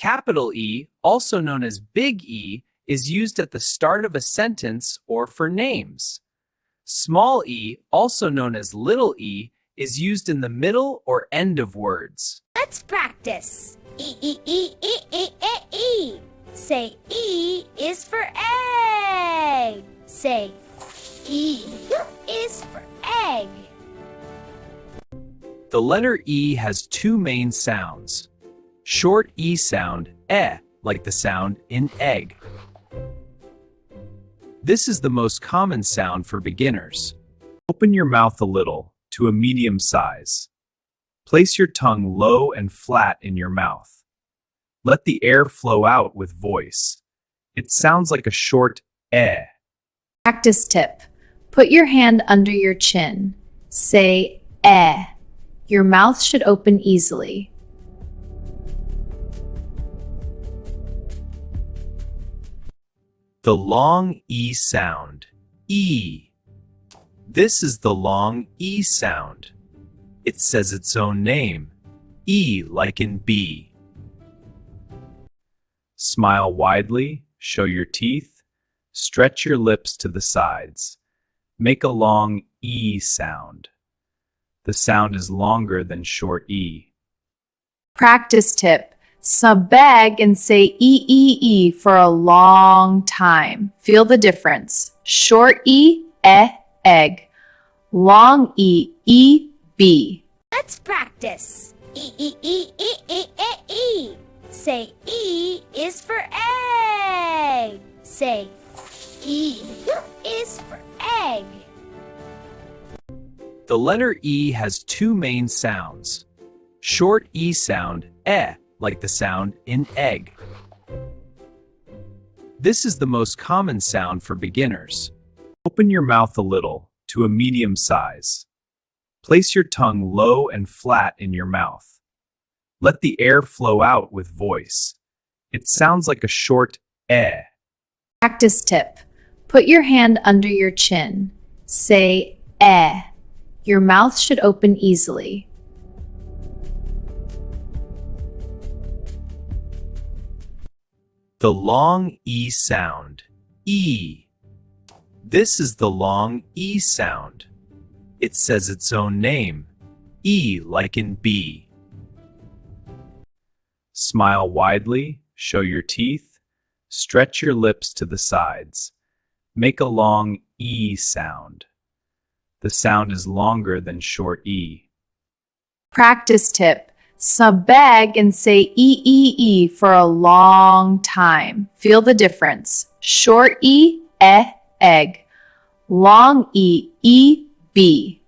Capital E, also known as big E, is used at the start of a sentence or for names. Small e, also known as little e, is used in the middle or end of words. Let's practice. E, e, e, e, e, e, e. Say E is for egg. Say E is for egg. The letter E has two main sounds. Short E sound, like the sound in egg. This is the most common sound for beginners. Open your mouth a little, to a medium size. Place your tongue low and flat in your mouth. Let the air flow out with voice. It sounds like a short eh. Practice tip. Put your hand under your chin. Say eh. Your mouth should open easily. The long E sound, E. This is the long E sound. It says its own name, E like in bee. Smile widely, show your teeth, stretch your lips to the sides. Make a long E sound. The sound is longer than short E. Practice tip. Sabeg and say E for a long time. Feel the difference. Short E, egg. Long E, bee. Let's practice. E, e, e, e, e, e, e. Say E is for egg. Say E is for egg. The letter E has two main sounds. Short E sound, like the sound in egg. This is the most common sound for beginners. Open your mouth a little, to a medium size. Place your tongue low and flat in your mouth. Let the air flow out with voice. It sounds like a short eh. Practice tip. Put your hand under your chin. Say eh. Your mouth should open easily. The long E sound, E. This is the long E sound. It says its own name, E like in bee. Smile widely, show your teeth, stretch your lips to the sides. Make a long E sound. The sound is longer than short E. Practice tip. Sabeg and say E for a long time. Feel the difference. Short E, egg. Long E, bee.